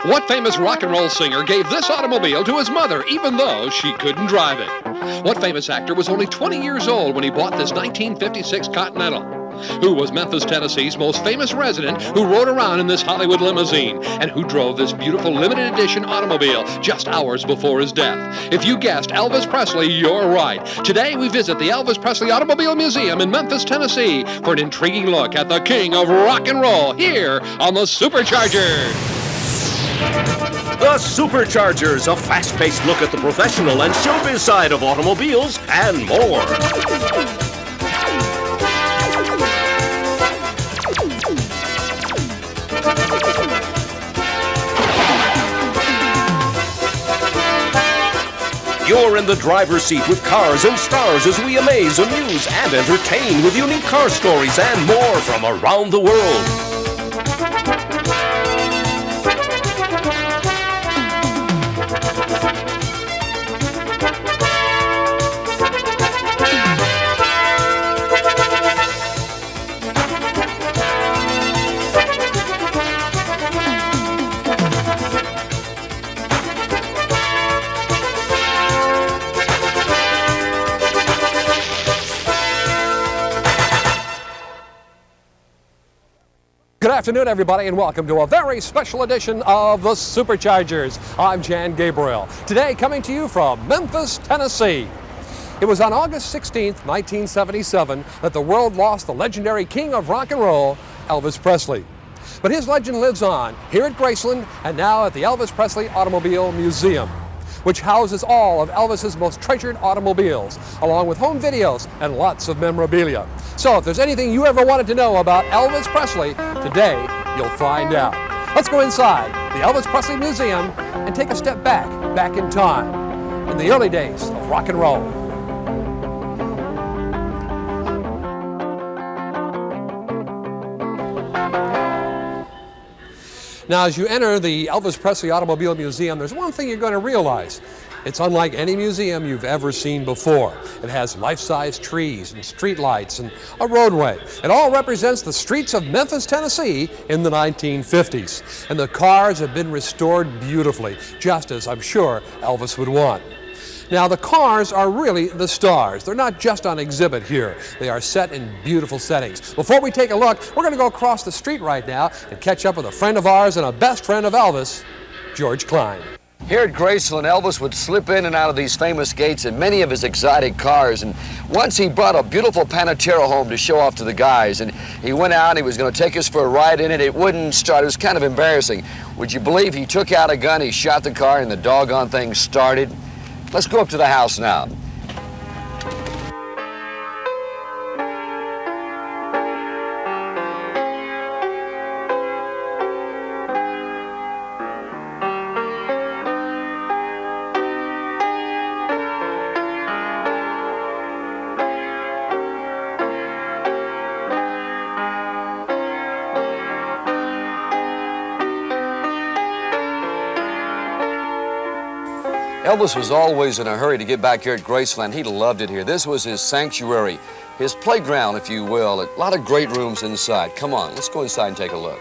What famous rock and roll singer gave this automobile to his mother even though she couldn't drive it? What famous actor was only 20 years old when he bought this 1956 Continental? Who was Memphis, Tennessee's most famous resident who rode around in this Hollywood limousine? And who drove this beautiful limited edition automobile just hours before his death? If you guessed Elvis Presley, you're right. Today we visit the Elvis Presley Automobile Museum in Memphis, Tennessee for an intriguing look at the king of rock and roll here on the Superchargers. The Superchargers, a fast-paced look at the professional and showbiz side of automobiles and more. You're in the driver's seat with cars and stars as we amaze, amuse, and entertain with unique car stories and more from around the world. Good afternoon, everybody, and welcome to a very special edition of the Superchargers. I'm Jan Gabriel. Today, coming to you from Memphis, Tennessee. It was on August 16th, 1977, that the world lost the legendary king of rock and roll, Elvis Presley. But his legend lives on here at Graceland and now at the Elvis Presley Automobile Museum, which houses all of Elvis's most treasured automobiles, along with home videos and lots of memorabilia. So if there's anything you ever wanted to know about Elvis Presley, today you'll find out. Let's go inside the Elvis Presley Museum and take a step back in time, in the early days of rock and roll. Now, as you enter the Elvis Presley Automobile Museum, there's one thing you're going to realize. It's unlike any museum you've ever seen before. It has life-size trees and streetlights and a roadway. It all represents the streets of Memphis, Tennessee in the 1950s. And the cars have been restored beautifully, just as I'm sure Elvis would want. Now, the cars are really the stars. They're not just on exhibit here. They are set in beautiful settings. Before we take a look, we're going to go across the street right now and catch up with a friend of ours and a best friend of Elvis, George Klein. Here at Graceland, Elvis would slip in and out of these famous gates in many of his exotic cars, and once he brought a beautiful Panamera home to show off to the guys, and he went out and he was going to take us for a ride in it. It wouldn't start. It was kind of embarrassing. Would you believe he took out a gun, he shot the car, and the doggone thing started? Let's go up to the house now. Elvis was always in a hurry to get back here at Graceland. He loved it here. This was his sanctuary, his playground, if you will. A lot of great rooms inside. Come on, let's go inside and take a look.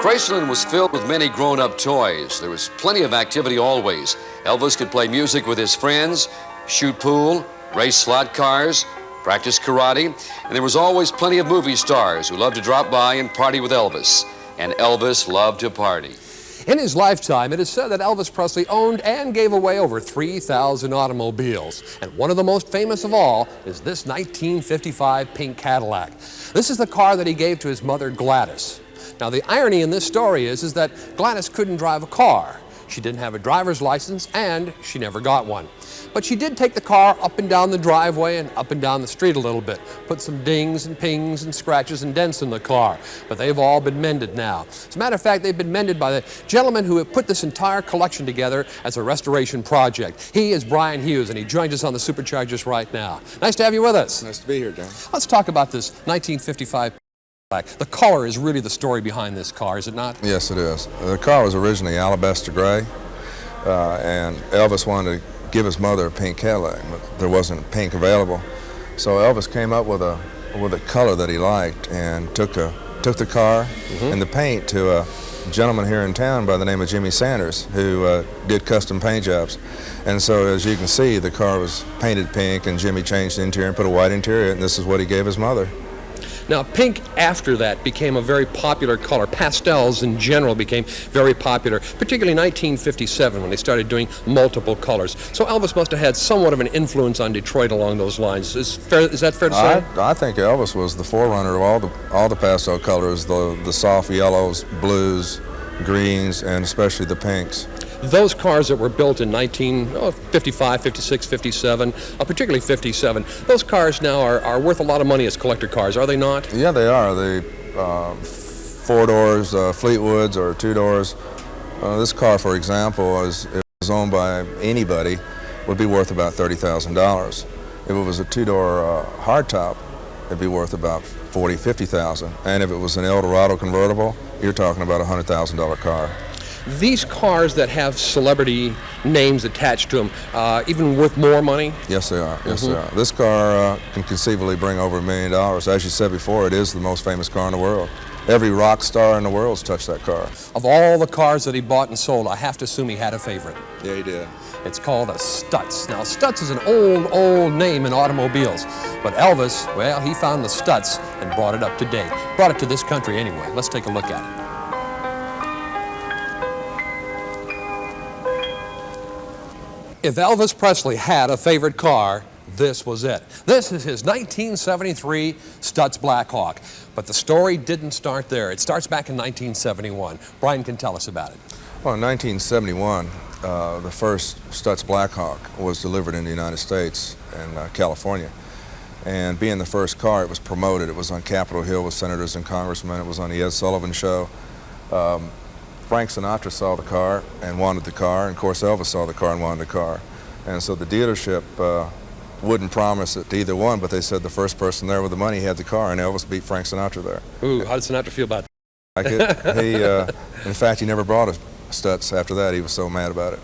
Graceland was filled with many grown-up toys. There was plenty of activity always. Elvis could play music with his friends, shoot pool, race slot cars, practice karate, and there was always plenty of movie stars who loved to drop by and party with Elvis. And Elvis loved to party. In his lifetime, it is said that Elvis Presley owned and gave away over 3,000 automobiles. And one of the most famous of all is this 1955 pink Cadillac. This is the car that he gave to his mother, Gladys. Now, the irony in this story is that Gladys couldn't drive a car. She didn't have a driver's license, and she never got one. But she did take the car up and down the driveway and up and down the street a little bit, put some dings and pings and scratches and dents in the car. But they've all been mended now. As a matter of fact, they've been mended by the gentleman who put this entire collection together as a restoration project. He is Brian Hughes, and he joins us on the Superchargers right now. Nice to have you with us. Nice to be here, John. Let's talk about this 1955 Cadillac. The color is really the story behind this car, is it not? Yes, it is. The car was originally alabaster gray, and Elvis wanted to give his mother a pink Cadillac, but there wasn't pink available. So Elvis came up with a with a color that he liked and took the car and the paint to a gentleman here in town by the name of Jimmy Sanders, who did custom paint jobs. And so, as you can see, the car was painted pink, and Jimmy changed the interior and put a white interior, and this is what he gave his mother. Now, pink after that became a very popular color. Pastels in general became very popular, particularly in 1957 when they started doing multiple colors. So Elvis must have had somewhat of an influence on Detroit along those lines. Is that fair to say? I think Elvis was the forerunner of all the pastel colors, the soft yellows, blues, greens, and especially the pinks. Those cars that were built in 1955, 56, 57, particularly 57, those cars now are worth a lot of money as collector cars, are they not? Yeah, they are. The 4 doors, Fleetwoods, or 2 doors. This car, for example, if it was owned by anybody, would be worth about $30,000. If it was a 2-door hardtop, it'd be worth about $40,000, $50,000. And if it was an Eldorado convertible, you're talking about a $100,000 car. These cars that have celebrity names attached to them, even worth more money? Yes, they are. Yes, they are. This car can conceivably bring over $1 million. As you said before, it is the most famous car in the world. Every rock star in the world's touched that car. Of all the cars that he bought and sold, I have to assume he had a favorite. Yeah, he did. It's called a Stutz. Now, Stutz is an old name in automobiles. But Elvis, well, he found the Stutz and brought it up to date. Brought it to this country anyway. Let's take a look at it. If Elvis Presley had a favorite car, this was it. This is his 1973 Stutz Blackhawk. But the story didn't start there. It starts back in 1971. Brian can tell us about it. Well, in 1971, the first Stutz Blackhawk was delivered in the United States in California. And being the first car, it was promoted. It was on Capitol Hill with senators and congressmen. It was on the Ed Sullivan Show. Frank Sinatra saw the car and wanted the car, and of course Elvis saw the car and wanted the car. And so the dealership wouldn't promise it to either one, but they said the first person there with the money had the car, and Elvis beat Frank Sinatra there. Ooh, how did Sinatra feel about that? Like it. In fact, he never brought a Stutz after that. He was so mad about it.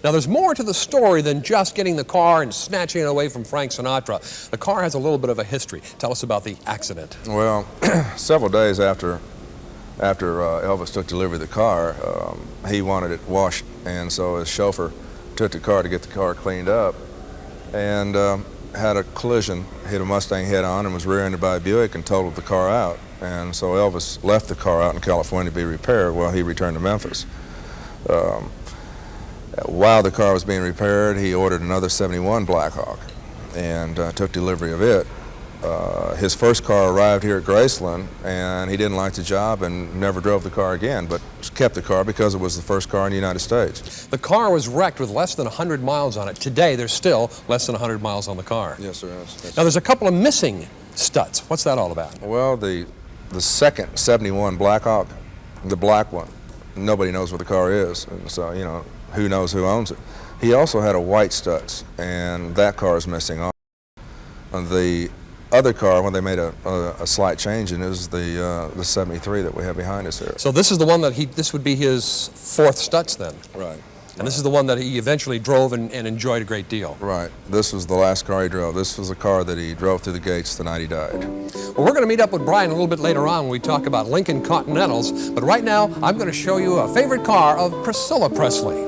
Now, there's more to the story than just getting the car and snatching it away from Frank Sinatra. The car has a little bit of a history. Tell us about the accident. Well, several days after Elvis took delivery of the car, he wanted it washed, and so his chauffeur took the car to get the car cleaned up, and had a collision, hit a Mustang head-on, and was rear-ended by a Buick and totaled the car out. And so Elvis left the car out in California to be repaired while he returned to Memphis. While the car was being repaired, he ordered another 71 Blackhawk and took delivery of it. His first car arrived here at Graceland, and he didn't like the job and never drove the car again, but kept the car because it was the first car in the United States. The car was wrecked with less than 100 miles on it. Today, there's still less than 100 miles on the car. Yes, there is. Now, there's a couple of missing Stutz. What's that all about? Well, the second 71 Blackhawk, the black one, nobody knows where the car is, and so, you know, who knows who owns it. He also had a white Stutz, and that car is missing on. The other car, when they made a slight change in, is the 73 that we have behind us here. So this is the one that this would be his fourth Stutz then? Right. And this is the one that he eventually drove and enjoyed a great deal. Right. This was the last car he drove. This was a car that he drove through the gates the night he died. Well, we're going to meet up with Brian a little bit later on when we talk about Lincoln Continentals. But right now, I'm going to show you a favorite car of Priscilla Presley.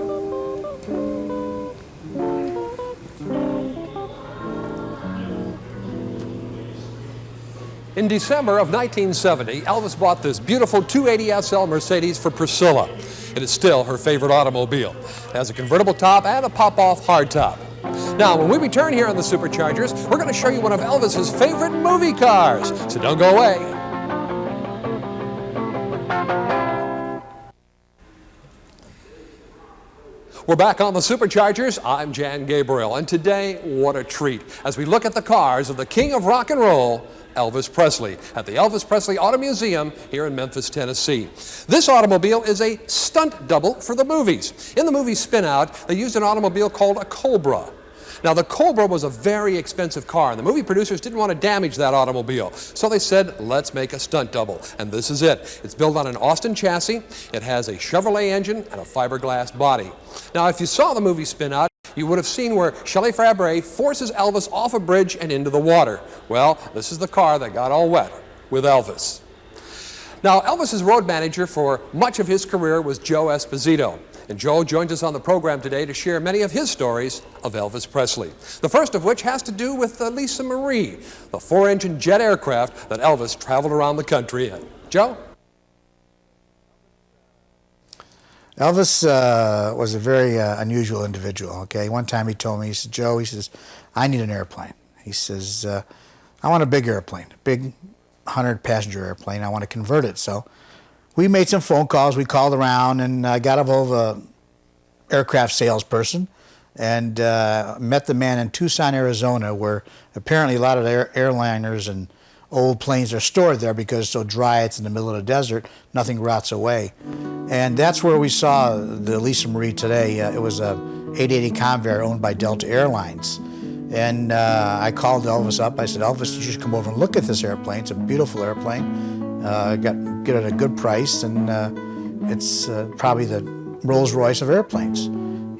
In December of 1970, Elvis bought this beautiful 280 SL Mercedes for Priscilla. It is still her favorite automobile. It has a convertible top and a pop-off hardtop. Now, when we return here on the Superchargers, we're going to show you one of Elvis's favorite movie cars. So don't go away. We're back on the Superchargers. I'm Jan Gabriel, and today, what a treat, as we look at the cars of the king of rock and roll, Elvis Presley, at the Elvis Presley Auto Museum here in Memphis, Tennessee. This automobile is a stunt double for the movies. In the movie Spin Out, they used an automobile called a Cobra. Now, the Cobra was a very expensive car, and the movie producers didn't want to damage that automobile. So they said, let's make a stunt double. And this is it. It's built on an Austin chassis. It has a Chevrolet engine and a fiberglass body. Now, if you saw the movie Spin Out, you would have seen where Shelley Fabre forces Elvis off a bridge and into the water. Well, this is the car that got all wet with Elvis. Now, Elvis's road manager for much of his career was Joe Esposito. And Joe joins us on the program today to share many of his stories of Elvis Presley. The first of which has to do with Lisa Marie, the 4-engine jet aircraft that Elvis traveled around the country in. Joe? Elvis was a very unusual individual, okay? One time he told me, he said, Joe, he says, I need an airplane. He says, I want a big airplane, big 100-passenger airplane. I want to convert it. So we made some phone calls. We called around and got a hold of an aircraft salesperson and met the man in Tucson, Arizona, where apparently a lot of the airliners and old planes are stored there because it's so dry, it's in the middle of the desert, nothing rots away. And that's where we saw the Lisa Marie today. It was a 880 Convair owned by Delta Airlines. And I called Elvis up. I said, Elvis, you should come over and look at this airplane. It's a beautiful airplane. Get it at a good price, and it's probably the Rolls Royce of airplanes.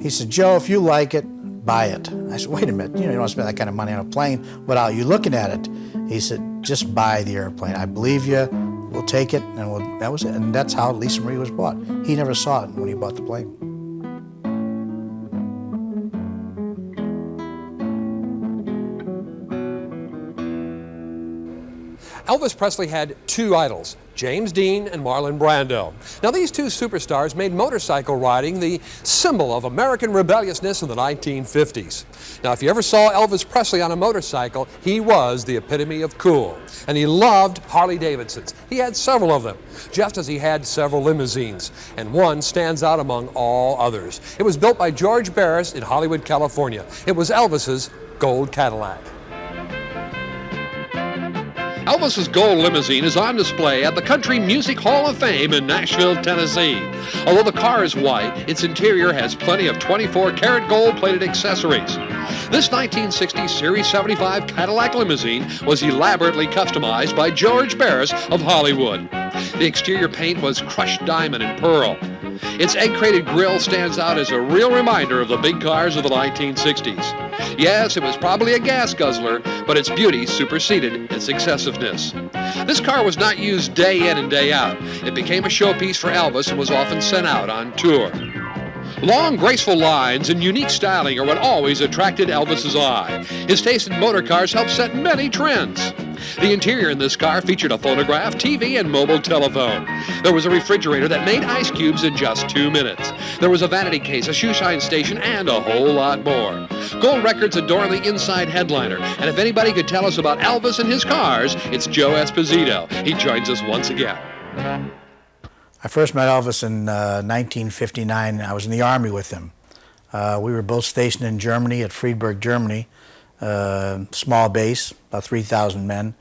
He said, Joe, if you like it, buy it. I said, wait a minute, you don't want to spend that kind of money on a plane without you looking at it. He said, just buy the airplane. I believe you. We'll take it, and that was it. And that's how Lisa Marie was bought. He never saw it when he bought the plane. Elvis Presley had two idols, James Dean and Marlon Brando. Now, these two superstars made motorcycle riding the symbol of American rebelliousness in the 1950s. Now, if you ever saw Elvis Presley on a motorcycle, he was the epitome of cool. And he loved Harley-Davidsons. He had several of them, just as he had several limousines. And one stands out among all others. It was built by George Barris in Hollywood, California. It was Elvis's gold Cadillac. Elvis's gold limousine is on display at the Country Music Hall of Fame in Nashville, Tennessee. Although the car is white, its interior has plenty of 24-karat gold-plated accessories. This 1960 Series 75 Cadillac limousine was elaborately customized by George Barris of Hollywood. The exterior paint was crushed diamond and pearl. Its egg-crated grille stands out as a real reminder of the big cars of the 1960s. Yes, it was probably a gas guzzler, but its beauty superseded its excessiveness. This car was not used day in and day out. It became a showpiece for Elvis and was often sent out on tour. Long, graceful lines and unique styling are what always attracted Elvis's eye. His taste in motor cars helped set many trends. The interior in this car featured a phonograph, TV, and mobile telephone. There was a refrigerator that made ice cubes in just 2 minutes. There was a vanity case, a shoeshine station, and a whole lot more. Gold records adorn the inside headliner, and if anybody could tell us about Elvis and his cars, it's Joe Esposito. He joins us once again. I first met Elvis in 1959. I was in the Army with him. We were both stationed in Germany, at Friedberg, Germany, small base, about 3,000 men,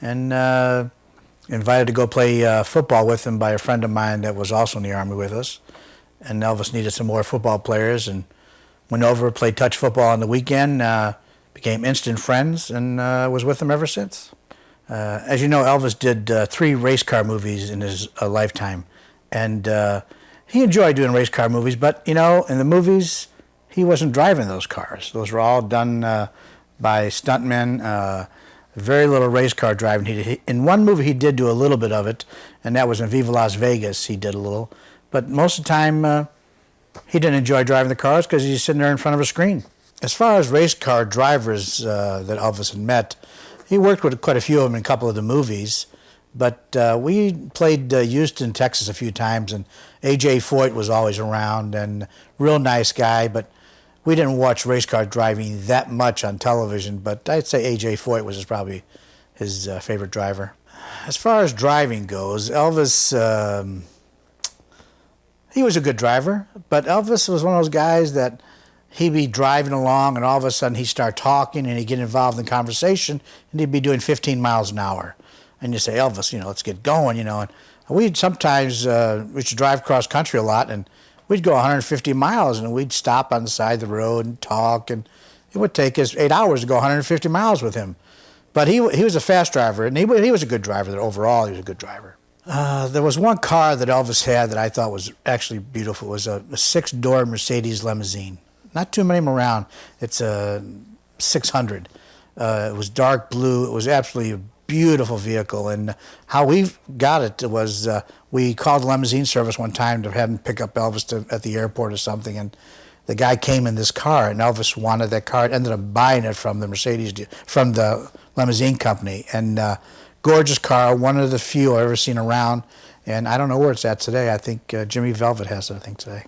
and invited to go play football with him by a friend of mine that was also in the Army with us. And Elvis needed some more football players, and went over, played touch football on the weekend, became instant friends, and was with him ever since. As you know, Elvis did 3 race car movies in his lifetime, and he enjoyed doing race car movies, but, you know, in the movies, he wasn't driving those cars. Those were all done by stuntmen, very little race car driving. In one movie, he did do a little bit of it, and that was in Viva Las Vegas, he did a little, but most of the time, he didn't enjoy driving the cars because he's sitting there in front of a screen. As far as race car drivers that Elvis had met, he worked with quite a few of them in a couple of the movies, but we played Houston, Texas a few times, and A.J. Foyt was always around, and real nice guy, but we didn't watch race car driving that much on television, but I'd say A.J. Foyt was probably his favorite driver. As far as driving goes, Elvis, he was a good driver, but Elvis was one of those guys that he'd be driving along and all of a sudden he'd start talking and he'd get involved in conversation and he'd be doing 15 miles an hour. And you say, Elvis, you know, let's get going, you know. And we'd sometimes, we should drive cross country a lot, and we'd go 150 miles and we'd stop on the side of the road and talk, and it would take us 8 hours to go 150 miles with him. But he was a fast driver, and he was a good driver. That overall, he was a good driver. There was one car that Elvis had that I thought was actually beautiful. It was a 6-door Mercedes limousine. not too many of them around. It's a 600. It was dark blue. It was absolutely a beautiful vehicle. And how we got it was we called the limousine service one time to have them pick up Elvis at the airport or something. And the guy came in this car, and Elvis wanted that car. Ended up buying it from the from the limousine company. And gorgeous car, one of the few I've ever seen around. And I don't know where it's at today. I think Jimmy Velvet has it, I think, today.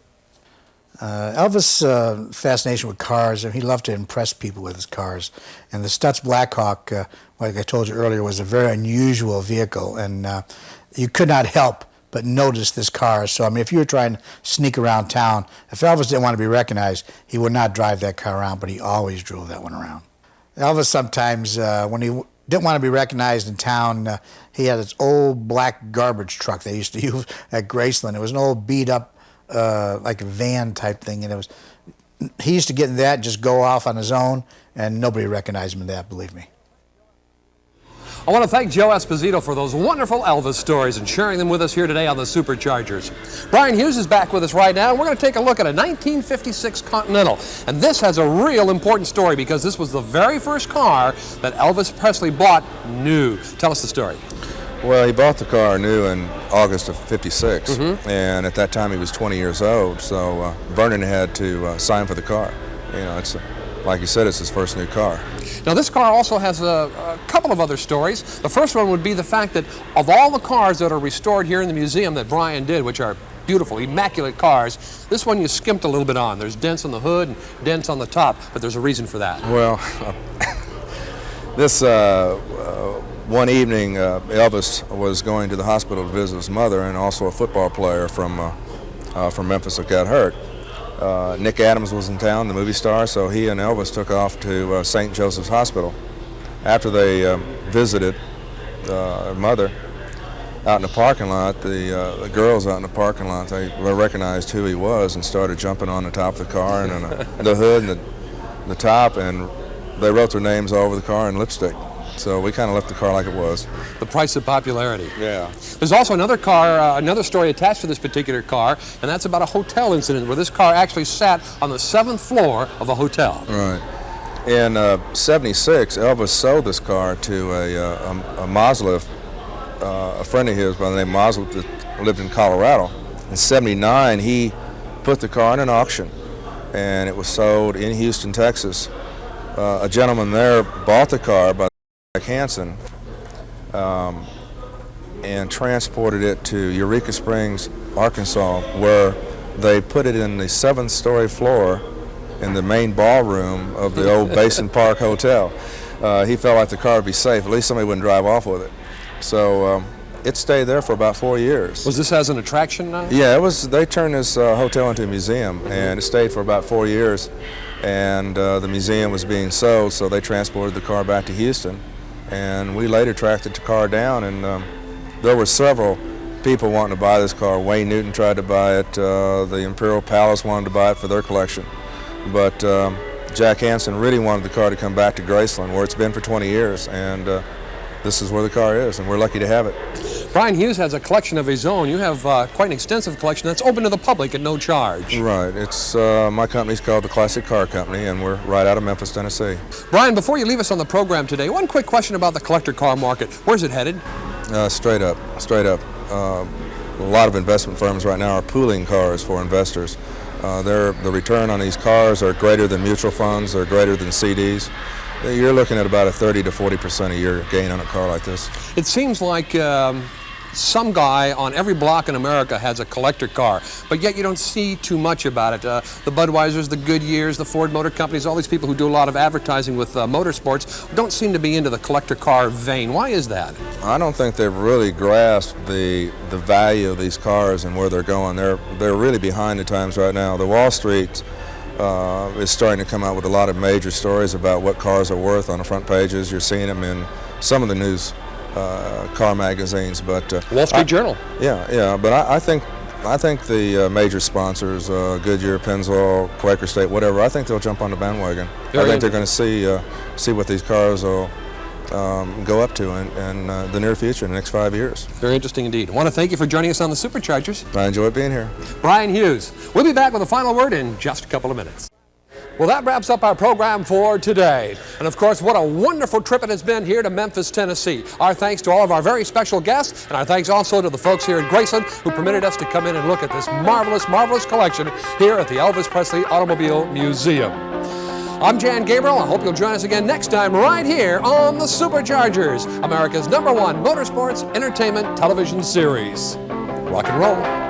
Elvis' fascination with cars, he loved to impress people with his cars. And the Stutz Blackhawk, like I told you earlier, was a very unusual vehicle. And you could not help but notice this car. So, I mean, if you were trying to sneak around town, if Elvis didn't want to be recognized, he would not drive that car around, but he always drove that one around. Elvis sometimes, when he didn't want to be recognized in town, he had this old black garbage truck they used to use at Graceland. It was an old beat-up, like a van type thing, and he used to get in that and just go off on his own, and nobody recognized him in that, believe me. I want to thank Joe Esposito for those wonderful Elvis stories and sharing them with us here today on the Superchargers. Brian Hughes is back with us right now, and we're going to take a look at a 1956 Continental. And this has a real important story because this was the very first car that Elvis Presley bought new. Tell us the story. Well, he bought the car new in August of '56, and at that time he was 20 years old, so Vernon had to sign for the car. You know, it's like you said, it's his first new car. Now, this car also has a couple of other stories. The first one would be the fact that of all the cars that are restored here in the museum that Brian did, which are beautiful, immaculate cars, this one you skimped a little bit on. There's dents on the hood and dents on the top, but there's a reason for that. Well, this one evening, Elvis was going to the hospital to visit his mother, and also a football player from Memphis that got hurt. Nick Adams was in town, the movie star, so he and Elvis took off to St. Joseph's Hospital. After they visited her mother out in the parking lot, the girls out in the parking lot, they recognized who he was and started jumping on the top of the car and on the hood and the top, and they wrote their names all over the car in lipstick. So we kind of left the car like it was. The price of popularity. Yeah. There's also another car, another story attached to this particular car, and that's about a hotel incident where this car actually sat on the 7th floor of a hotel. Right. In '76, Elvis sold this car to a Mosley, a friend of his by the name of Mosley that lived in Colorado. In '79, he put the car in an auction, and it was sold in Houston, Texas. A gentleman there bought the car by Hansen and transported it to Eureka Springs, Arkansas, where they put it in the 7th-story floor in the main ballroom of the old Basin Park Hotel. He felt like the car would be safe. At least somebody wouldn't drive off with it. So it stayed there for about 4 years. Was this as an attraction now? Yeah, it was. They turned this hotel into a museum, and it stayed for about 4 years. And the museum was being sold, so they transported the car back to Houston. And we later tracked the car down, and there were several people wanting to buy this car. Wayne Newton tried to buy it. The Imperial Palace wanted to buy it for their collection. But Jack Hansen really wanted the car to come back to Graceland, where it's been for 20 years. And this is where the car is, and we're lucky to have it. Brian Hughes has a collection of his own. You have quite an extensive collection that's open to the public at no charge. Right. It's my company's called the Classic Car Company, and we're right out of Memphis, Tennessee. Brian, before you leave us on the program today, one quick question about the collector car market. Where's it headed? Straight up. A lot of investment firms right now are pooling cars for investors. The return on these cars are greater than mutual funds, or greater than CDs. You're looking at about a 30 to 40% a year gain on a car like this. It seems like some guy on every block in America has a collector car, but yet you don't see too much about it. The Budweisers, the Goodyears, the Ford Motor Companies, all these people who do a lot of advertising with motorsports don't seem to be into the collector car vein. Why is that? I don't think they've really grasped the value of these cars and where they're going. They're really behind the times right now. The Wall Street is starting to come out with a lot of major stories about what cars are worth on the front pages. You're seeing them in some of the news car magazines, but Wall Street Journal. Yeah. But I think the major sponsors, Goodyear, Pennzoil, Quaker State, whatever, I think they'll jump on the bandwagon. I think they're going to see what these cars will go up to in the near future, in the next 5 years. Very interesting indeed. I want to thank you for joining us on the Superchargers. I enjoyed being here. Brian Hughes. We'll be back with a final word in just a couple of minutes. Well, that wraps up our program for today. And of course, what a wonderful trip it has been here to Memphis, Tennessee. Our thanks to all of our very special guests, and our thanks also to the folks here at Graceland who permitted us to come in and look at this marvelous, marvelous collection here at the Elvis Presley Automobile Museum. I'm Jan Gabriel. I hope you'll join us again next time right here on the Superchargers, America's #1 motorsports entertainment television series. Rock and roll.